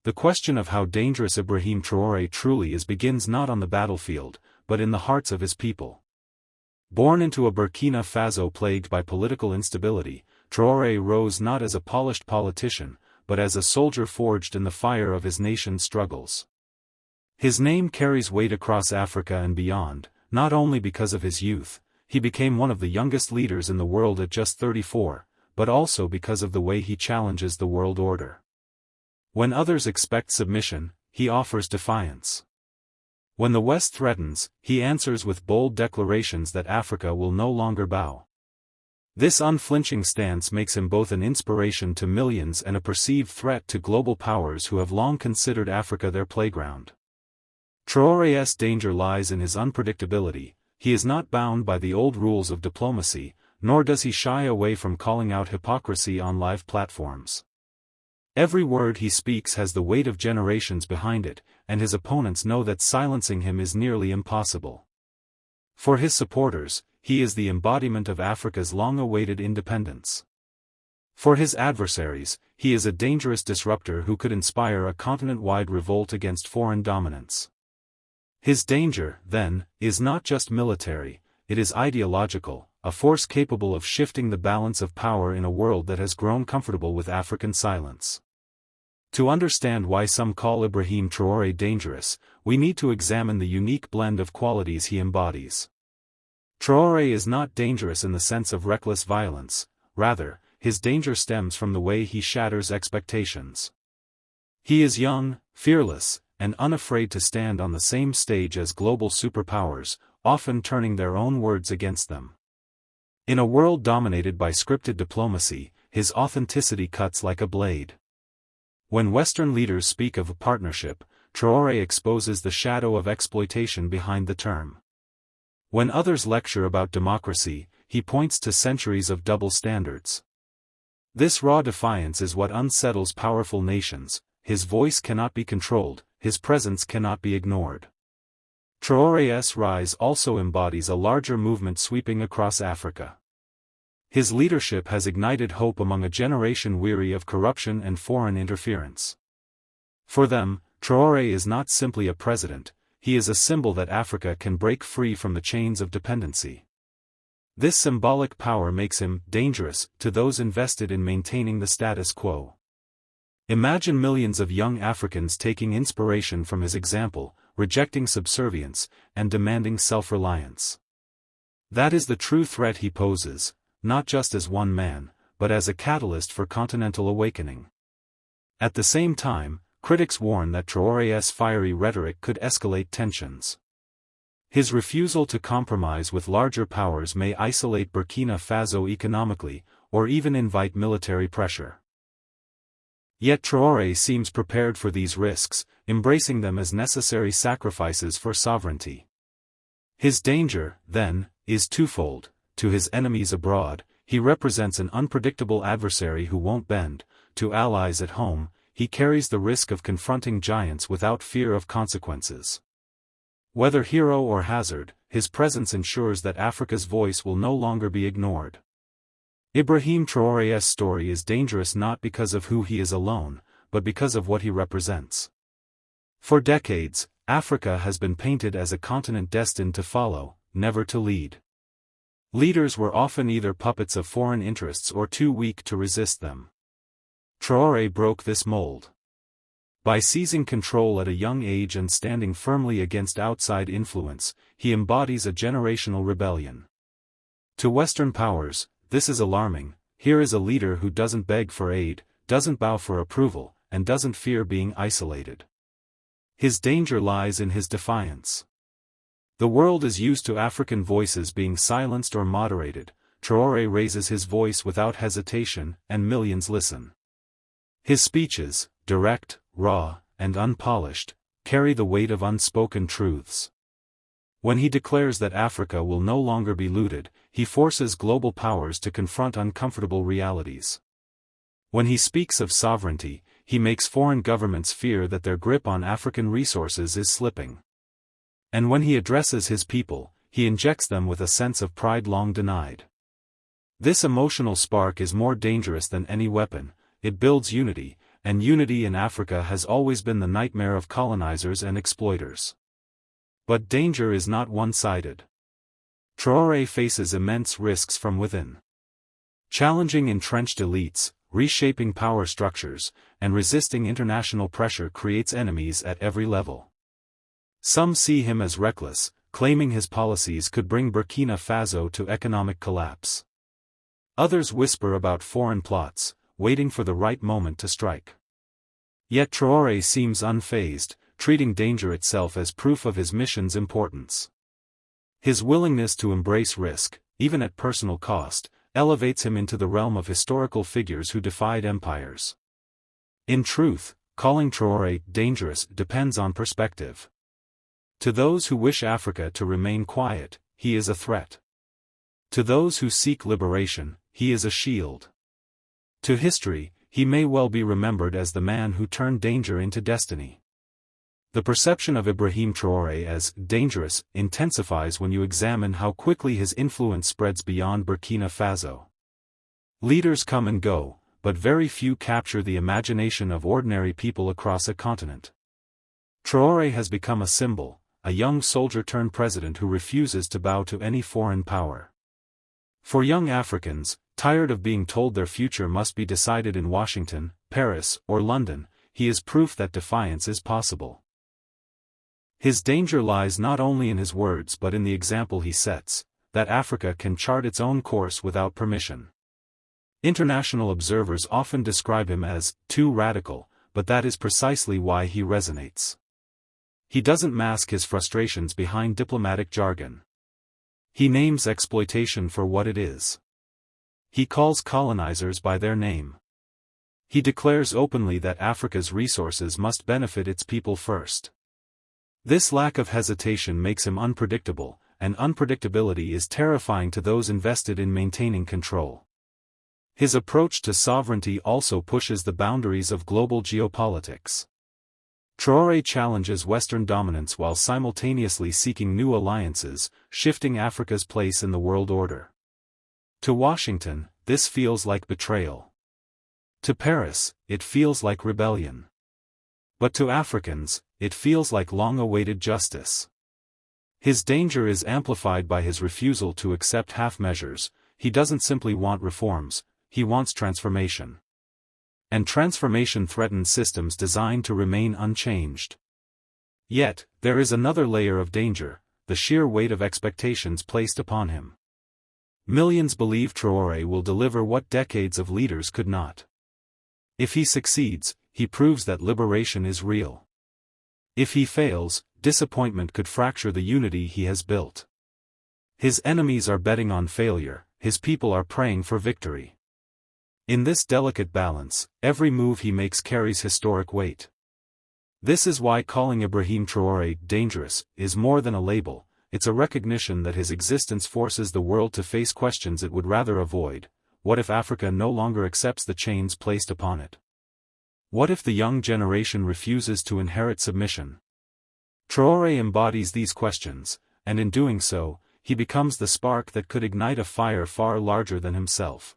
The question of how dangerous Ibrahim Traoré truly is begins not on the battlefield, but in the hearts of his people. Born into a Burkina Faso plagued by political instability, Traoré rose not as a polished politician, but as a soldier forged in the fire of his nation's struggles. His name carries weight across Africa and beyond, not only because of his youth. He became one of the youngest leaders in the world at just 34, but also because of the way he challenges the world order. When others expect submission, he offers defiance. When the West threatens, he answers with bold declarations that Africa will no longer bow. This unflinching stance makes him both an inspiration to millions and a perceived threat to global powers who have long considered Africa their playground. Traoré's danger lies in his unpredictability. He is not bound by the old rules of diplomacy, nor does he shy away from calling out hypocrisy on live platforms. Every word he speaks has the weight of generations behind it, and his opponents know that silencing him is nearly impossible. For his supporters, he is the embodiment of Africa's long-awaited independence. For his adversaries, he is a dangerous disruptor who could inspire a continent-wide revolt against foreign dominance. His danger, then, is not just military, it is ideological, a force capable of shifting the balance of power in a world that has grown comfortable with African silence. To understand why some call Ibrahim Traoré dangerous, we need to examine the unique blend of qualities he embodies. Traoré is not dangerous in the sense of reckless violence, rather, his danger stems from the way he shatters expectations. He is young, fearless, and unafraid to stand on the same stage as global superpowers, often turning their own words against them. In a world dominated by scripted diplomacy, his authenticity cuts like a blade. When Western leaders speak of a partnership, Traoré exposes the shadow of exploitation behind the term. When others lecture about democracy, he points to centuries of double standards. This raw defiance is what unsettles powerful nations. His voice cannot be controlled, his presence cannot be ignored. Traoré's rise also embodies a larger movement sweeping across Africa. His leadership has ignited hope among a generation weary of corruption and foreign interference. For them, Traoré is not simply a president, he is a symbol that Africa can break free from the chains of dependency. This symbolic power makes him dangerous to those invested in maintaining the status quo. Imagine millions of young Africans taking inspiration from his example, rejecting subservience, and demanding self-reliance. That is the true threat he poses, not just as one man, but as a catalyst for continental awakening. At the same time, critics warn that Traoré's fiery rhetoric could escalate tensions. His refusal to compromise with larger powers may isolate Burkina Faso economically, or even invite military pressure. Yet Traoré seems prepared for these risks, embracing them as necessary sacrifices for sovereignty. His danger, then, is twofold. To his enemies abroad, he represents an unpredictable adversary who won't bend. To allies at home, he carries the risk of confronting giants without fear of consequences. Whether hero or hazard, his presence ensures that Africa's voice will no longer be ignored. Ibrahim Traoré's story is dangerous not because of who he is alone, but because of what he represents. For decades, Africa has been painted as a continent destined to follow, never to lead. Leaders were often either puppets of foreign interests or too weak to resist them. Traoré broke this mold. By seizing control at a young age and standing firmly against outside influence, he embodies a generational rebellion. To Western powers, this is alarming. Here is a leader who doesn't beg for aid, doesn't bow for approval, and doesn't fear being isolated. His danger lies in his defiance. The world is used to African voices being silenced or moderated. Traoré raises his voice without hesitation, and millions listen. His speeches, direct, raw, and unpolished, carry the weight of unspoken truths. When he declares that Africa will no longer be looted, he forces global powers to confront uncomfortable realities. When he speaks of sovereignty, he makes foreign governments fear that their grip on African resources is slipping. And when he addresses his people, he injects them with a sense of pride long denied. This emotional spark is more dangerous than any weapon. It builds unity, and unity in Africa has always been the nightmare of colonizers and exploiters. But danger is not one-sided. Traoré faces immense risks from within. Challenging entrenched elites, reshaping power structures, and resisting international pressure creates enemies at every level. Some see him as reckless, claiming his policies could bring Burkina Faso to economic collapse. Others whisper about foreign plots, waiting for the right moment to strike. Yet Traoré seems unfazed, treating danger itself as proof of his mission's importance. His willingness to embrace risk, even at personal cost, elevates him into the realm of historical figures who defied empires. In truth, calling Traoré dangerous depends on perspective. To those who wish Africa to remain quiet, he is a threat. To those who seek liberation, he is a shield. To history, he may well be remembered as the man who turned danger into destiny. The perception of Ibrahim Traoré as dangerous intensifies when you examine how quickly his influence spreads beyond Burkina Faso. Leaders come and go, but very few capture the imagination of ordinary people across a continent. Traoré has become a symbol, a young soldier-turned-president who refuses to bow to any foreign power. For young Africans, tired of being told their future must be decided in Washington, Paris, or London, he is proof that defiance is possible. His danger lies not only in his words but in the example he sets, that Africa can chart its own course without permission. International observers often describe him as too radical, but that is precisely why he resonates. He doesn't mask his frustrations behind diplomatic jargon. He names exploitation for what it is. He calls colonizers by their name. He declares openly that Africa's resources must benefit its people first. This lack of hesitation makes him unpredictable, and unpredictability is terrifying to those invested in maintaining control. His approach to sovereignty also pushes the boundaries of global geopolitics. Traoré challenges Western dominance while simultaneously seeking new alliances, shifting Africa's place in the world order. To Washington, this feels like betrayal. To Paris, it feels like rebellion. But to Africans, it feels like long-awaited justice. His danger is amplified by his refusal to accept half measures. He doesn't simply want reforms, he wants transformation. And transformation threatens systems designed to remain unchanged. Yet, there is another layer of danger, the sheer weight of expectations placed upon him. Millions believe Traoré will deliver what decades of leaders could not. If he succeeds, he proves that liberation is real. If he fails, disappointment could fracture the unity he has built. His enemies are betting on failure, his people are praying for victory. In this delicate balance, every move he makes carries historic weight. This is why calling Ibrahim Traoré dangerous is more than a label, it's a recognition that his existence forces the world to face questions it would rather avoid. What if Africa no longer accepts the chains placed upon it? What if the young generation refuses to inherit submission? Traoré embodies these questions, and in doing so, he becomes the spark that could ignite a fire far larger than himself.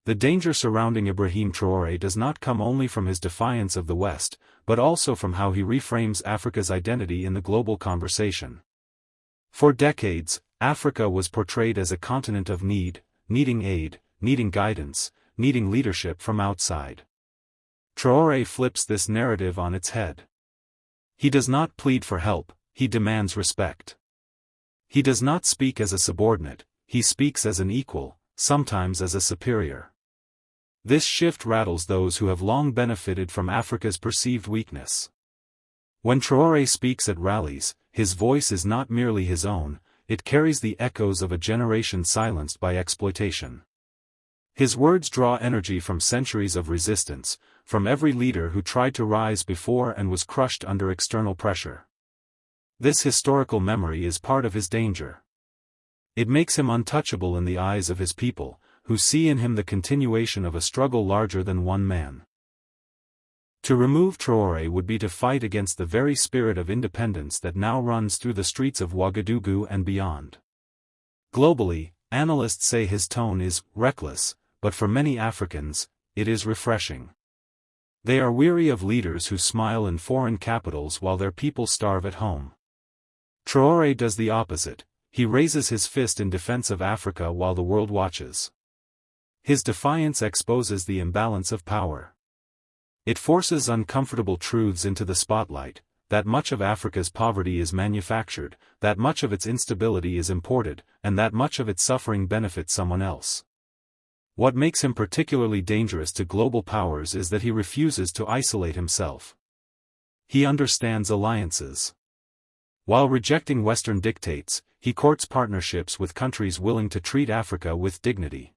The danger surrounding Ibrahim Traoré does not come only from his defiance of the West, but also from how he reframes Africa's identity in the global conversation. For decades, Africa was portrayed as a continent of need, needing aid, needing guidance, needing leadership from outside. Traoré flips this narrative on its head. He does not plead for help, he demands respect. He does not speak as a subordinate, he speaks as an equal, sometimes as a superior. This shift rattles those who have long benefited from Africa's perceived weakness. When Traoré speaks at rallies, his voice is not merely his own, it carries the echoes of a generation silenced by exploitation. His words draw energy from centuries of resistance, from every leader who tried to rise before and was crushed under external pressure. This historical memory is part of his danger. It makes him untouchable in the eyes of his people, who see in him the continuation of a struggle larger than one man. To remove Traoré would be to fight against the very spirit of independence that now runs through the streets of Ouagadougou and beyond. Globally, analysts say his tone is reckless, but for many Africans, it is refreshing. They are weary of leaders who smile in foreign capitals while their people starve at home. Traoré does the opposite. He raises his fist in defense of Africa while the world watches. His defiance exposes the imbalance of power. It forces uncomfortable truths into the spotlight, that much of Africa's poverty is manufactured, that much of its instability is imported, and that much of its suffering benefits someone else. What makes him particularly dangerous to global powers is that he refuses to isolate himself. He understands alliances. While rejecting Western dictates, he courts partnerships with countries willing to treat Africa with dignity.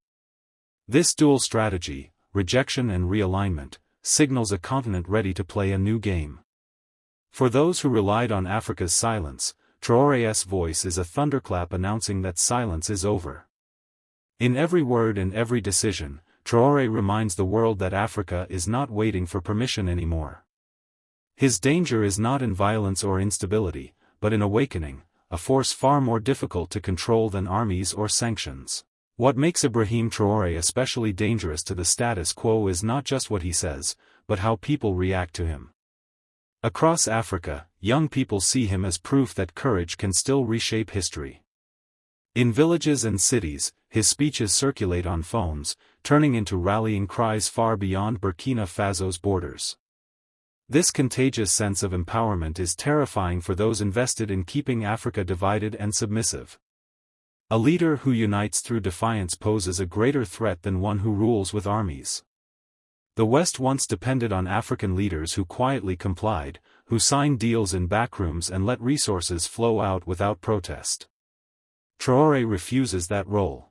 This dual strategy, rejection and realignment, signals a continent ready to play a new game. For those who relied on Africa's silence, Traoré's voice is a thunderclap announcing that silence is over. In every word and every decision, Traoré reminds the world that Africa is not waiting for permission anymore. His danger is not in violence or instability, but in awakening, a force far more difficult to control than armies or sanctions. What makes Ibrahim Traoré especially dangerous to the status quo is not just what he says, but how people react to him. Across Africa, young people see him as proof that courage can still reshape history. In villages and cities, his speeches circulate on phones, turning into rallying cries far beyond Burkina Faso's borders. This contagious sense of empowerment is terrifying for those invested in keeping Africa divided and submissive. A leader who unites through defiance poses a greater threat than one who rules with armies. The West once depended on African leaders who quietly complied, who signed deals in backrooms and let resources flow out without protest. Traoré refuses that role.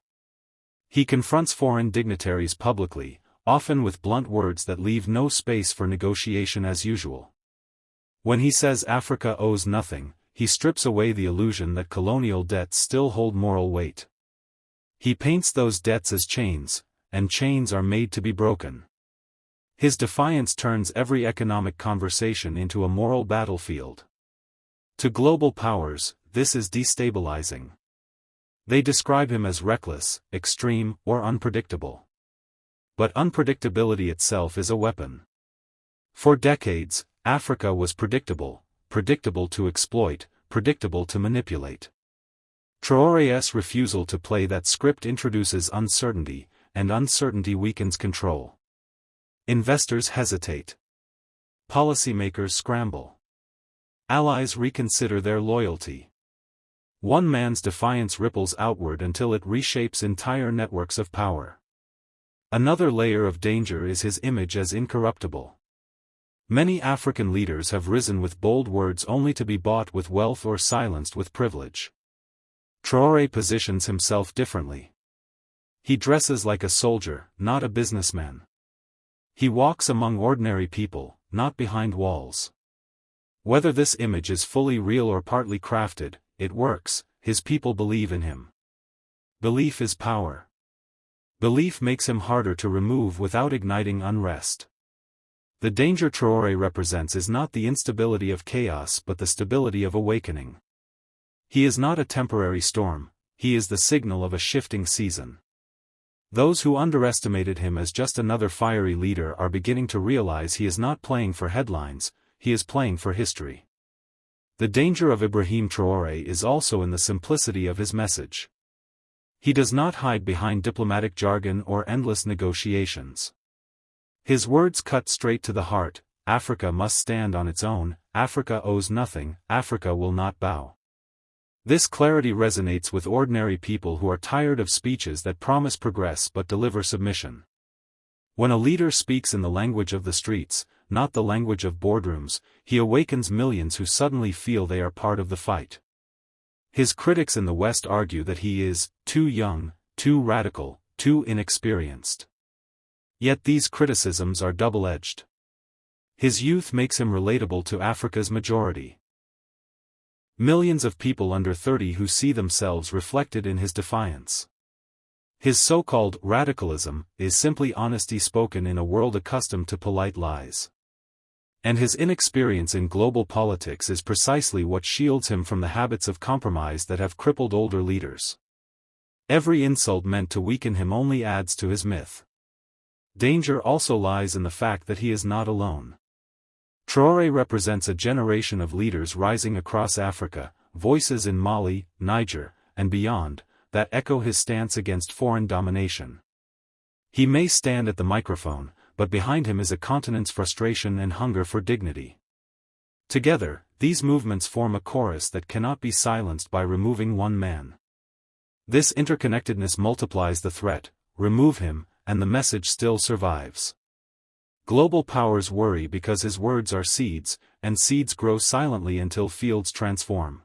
He confronts foreign dignitaries publicly, often with blunt words that leave no space for negotiation as usual. When he says Africa owes nothing, he strips away the illusion that colonial debts still hold moral weight. He paints those debts as chains, and chains are made to be broken. His defiance turns every economic conversation into a moral battlefield. To global powers, this is destabilizing. They describe him as reckless, extreme, or unpredictable. But unpredictability itself is a weapon. For decades, Africa was predictable, predictable to exploit, predictable to manipulate. Traoré's refusal to play that script introduces uncertainty, and uncertainty weakens control. Investors hesitate. Policymakers scramble. Allies reconsider their loyalty. One man's defiance ripples outward until it reshapes entire networks of power. Another layer of danger is his image as incorruptible. Many African leaders have risen with bold words only to be bought with wealth or silenced with privilege. Traoré positions himself differently. He dresses like a soldier, not a businessman. He walks among ordinary people, not behind walls. Whether this image is fully real or partly crafted, it works. His people believe in him. Belief is power. Belief makes him harder to remove without igniting unrest. The danger Traoré represents is not the instability of chaos but the stability of awakening. He is not a temporary storm, he is the signal of a shifting season. Those who underestimated him as just another fiery leader are beginning to realize he is not playing for headlines, he is playing for history. The danger of Ibrahim Traoré is also in the simplicity of his message. He does not hide behind diplomatic jargon or endless negotiations. His words cut straight to the heart. Africa must stand on its own, Africa owes nothing, Africa will not bow. This clarity resonates with ordinary people who are tired of speeches that promise progress but deliver submission. When a leader speaks in the language of the streets, not the language of boardrooms, he awakens millions who suddenly feel they are part of the fight. His critics in the West argue that he is too young, too radical, too inexperienced. Yet these criticisms are double-edged. His youth makes him relatable to Africa's majority. Millions of people under 30 who see themselves reflected in his defiance. His so-called radicalism is simply honesty spoken in a world accustomed to polite lies. And his inexperience in global politics is precisely what shields him from the habits of compromise that have crippled older leaders. Every insult meant to weaken him only adds to his myth. danger also lies in the fact that he is not alone. Traoré represents a generation of leaders rising across Africa, voices in Mali, Niger, and beyond, that echo his stance against foreign domination. He may stand at the microphone, but behind him is a continent's frustration and hunger for dignity. Together, these movements form a chorus that cannot be silenced by removing one man. This interconnectedness multiplies the threat: remove him, and the message still survives. Global powers worry because his words are seeds, and seeds grow silently until fields transform.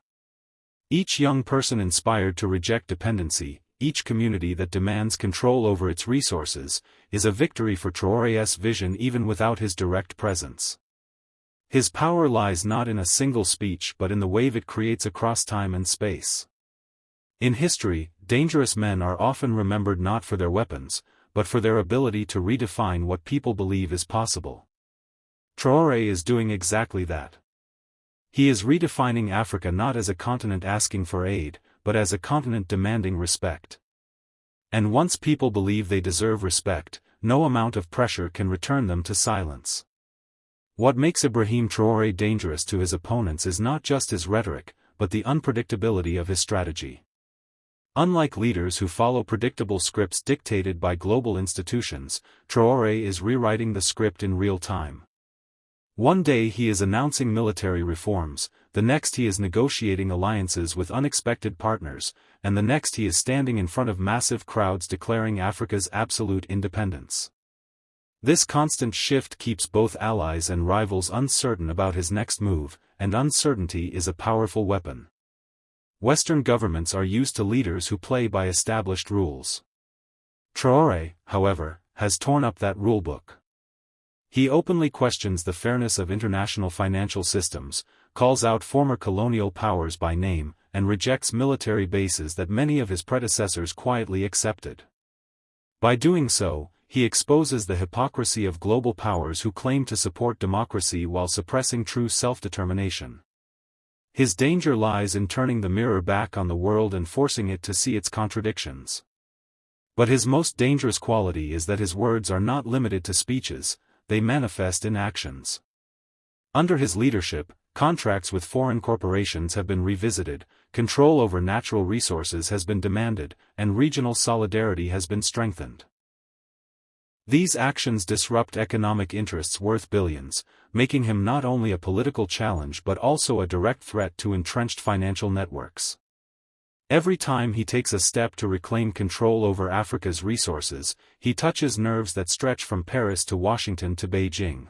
Each young person inspired to reject dependency, each community that demands control over its resources, is a victory for Traoré's vision even without his direct presence. His power lies not in a single speech but in the wave it creates across time and space. In history, dangerous men are often remembered not for their weapons, but for their ability to redefine what people believe is possible. Traoré is doing exactly that. He is redefining Africa not as a continent asking for aid, but as a continent demanding respect. And once people believe they deserve respect, no amount of pressure can return them to silence. What makes Ibrahim Traoré dangerous to his opponents is not just his rhetoric, but the unpredictability of his strategy. Unlike leaders who follow predictable scripts dictated by global institutions, Traoré is rewriting the script in real time. One day he is announcing military reforms, the next he is negotiating alliances with unexpected partners, and the next he is standing in front of massive crowds declaring Africa's absolute independence. This constant shift keeps both allies and rivals uncertain about his next move, and uncertainty is a powerful weapon. Western governments are used to leaders who play by established rules. Traoré, however, has torn up that rulebook. He openly questions the fairness of international financial systems, calls out former colonial powers by name, and rejects military bases that many of his predecessors quietly accepted. By doing so, he exposes the hypocrisy of global powers who claim to support democracy while suppressing true self-determination. His danger lies in turning the mirror back on the world and forcing it to see its contradictions. But his most dangerous quality is that his words are not limited to speeches, they manifest in actions. Under his leadership, contracts with foreign corporations have been revisited, control over natural resources has been demanded, and regional solidarity has been strengthened. These actions disrupt economic interests worth billions, making him not only a political challenge but also a direct threat to entrenched financial networks. Every time he takes a step to reclaim control over Africa's resources, he touches nerves that stretch from Paris to Washington to Beijing.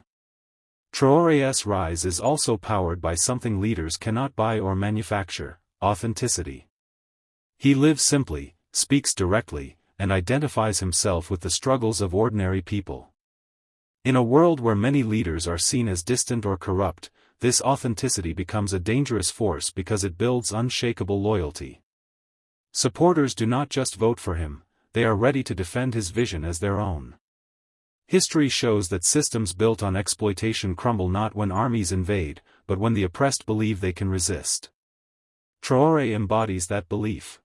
Traoré's rise is also powered by something leaders cannot buy or manufacture: authenticity. He lives simply, speaks directly, and identifies himself with the struggles of ordinary people. In a world where many leaders are seen as distant or corrupt, this authenticity becomes a dangerous force because it builds unshakable loyalty. Supporters do not just vote for him, they are ready to defend his vision as their own. History shows that systems built on exploitation crumble not when armies invade, but when the oppressed believe they can resist. Traoré embodies that belief.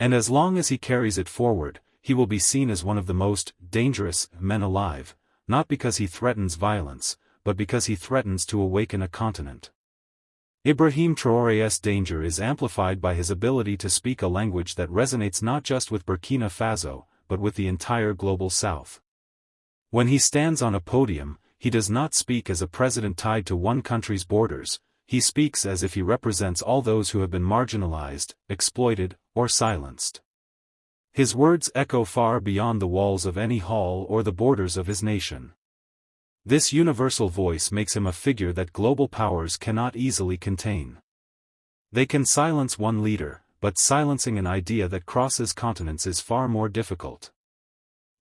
And as long as he carries it forward, he will be seen as one of the most dangerous men alive, not because he threatens violence, but because he threatens to awaken a continent. Ibrahim Traoré's danger is amplified by his ability to speak a language that resonates not just with Burkina Faso, but with the entire global South. When he stands on a podium, he does not speak as a president tied to one country's borders, he speaks as if he represents all those who have been marginalized, exploited, or silenced. His words echo far beyond the walls of any hall or the borders of his nation. This universal voice makes him a figure that global powers cannot easily contain. They can silence one leader, but silencing an idea that crosses continents is far more difficult.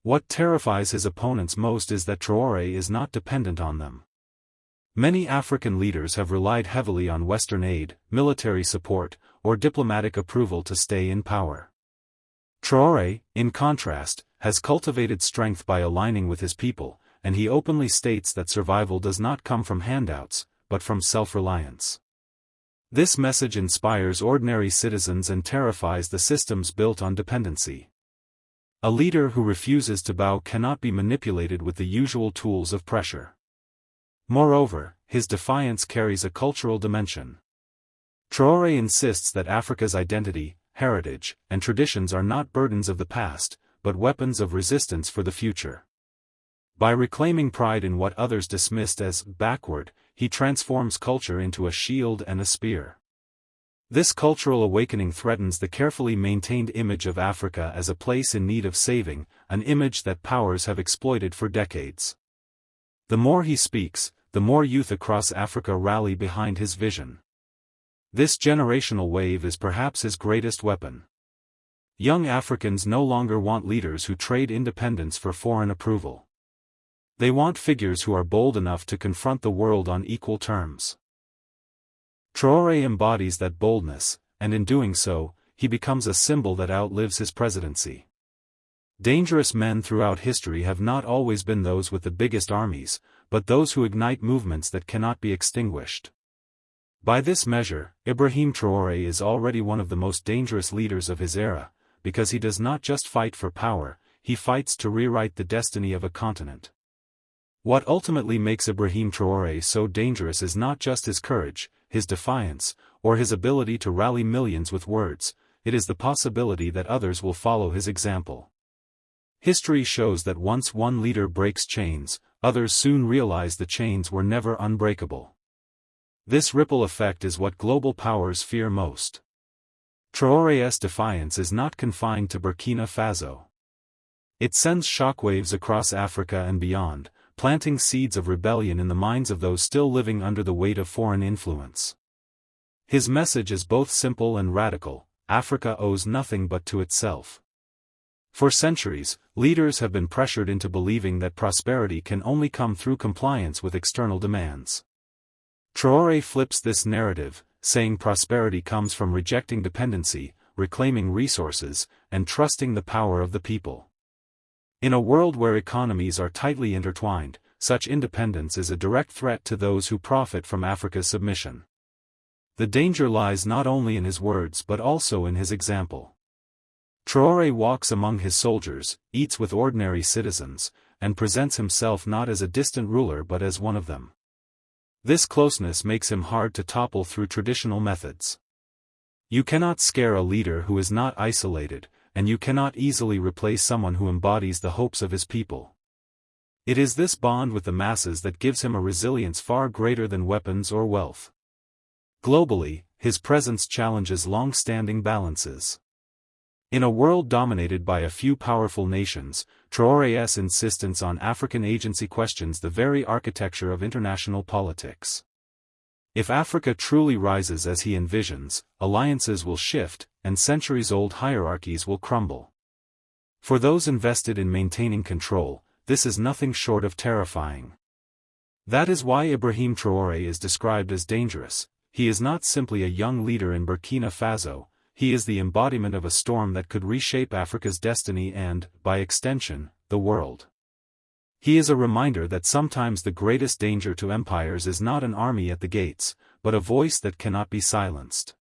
What terrifies his opponents most is that Traoré is not dependent on them. Many African leaders have relied heavily on Western aid, military support, or diplomatic approval to stay in power. Traoré, in contrast, has cultivated strength by aligning with his people, and he openly states that survival does not come from handouts, but from self-reliance. This message inspires ordinary citizens and terrifies the systems built on dependency. A leader who refuses to bow cannot be manipulated with the usual tools of pressure. Moreover, his defiance carries a cultural dimension. Traoré insists that Africa's identity, heritage, and traditions are not burdens of the past, but weapons of resistance for the future. By reclaiming pride in what others dismissed as backward, he transforms culture into a shield and a spear. This cultural awakening threatens the carefully maintained image of Africa as a place in need of saving, an image that powers have exploited for decades. The more he speaks, the more youth across Africa rally behind his vision. This generational wave is perhaps his greatest weapon. Young Africans no longer want leaders who trade independence for foreign approval. They want figures who are bold enough to confront the world on equal terms. Traoré embodies that boldness, and in doing so, he becomes a symbol that outlives his presidency. Dangerous men throughout history have not always been those with the biggest armies, but those who ignite movements that cannot be extinguished. By this measure, Ibrahim Traoré is already one of the most dangerous leaders of his era, because he does not just fight for power, he fights to rewrite the destiny of a continent. What ultimately makes Ibrahim Traoré so dangerous is not just his courage, his defiance, or his ability to rally millions with words, it is the possibility that others will follow his example. History shows that once one leader breaks chains, others soon realize the chains were never unbreakable. This ripple effect is what global powers fear most. Traoré's defiance is not confined to Burkina Faso. It sends shockwaves across Africa and beyond, planting seeds of rebellion in the minds of those still living under the weight of foreign influence. His message is both simple and radical: Africa owes nothing but to itself. For centuries, leaders have been pressured into believing that prosperity can only come through compliance with external demands. Traoré flips this narrative, saying prosperity comes from rejecting dependency, reclaiming resources, and trusting the power of the people. In a world where economies are tightly intertwined, such independence is a direct threat to those who profit from Africa's submission. The danger lies not only in his words but also in his example. Traoré walks among his soldiers, eats with ordinary citizens, and presents himself not as a distant ruler but as one of them. This closeness makes him hard to topple through traditional methods. You cannot scare a leader who is not isolated, and you cannot easily replace someone who embodies the hopes of his people. It is this bond with the masses that gives him a resilience far greater than weapons or wealth. Globally, his presence challenges long-standing balances. In a world dominated by a few powerful nations, Traoré's insistence on African agency questions the very architecture of international politics. If Africa truly rises as he envisions, alliances will shift, and centuries-old hierarchies will crumble. For those invested in maintaining control, this is nothing short of terrifying. That is why Ibrahim Traoré is described as dangerous. He is not simply a young leader in Burkina Faso, he is the embodiment of a storm that could reshape Africa's destiny and, by extension, the world. He is a reminder that sometimes the greatest danger to empires is not an army at the gates, but a voice that cannot be silenced.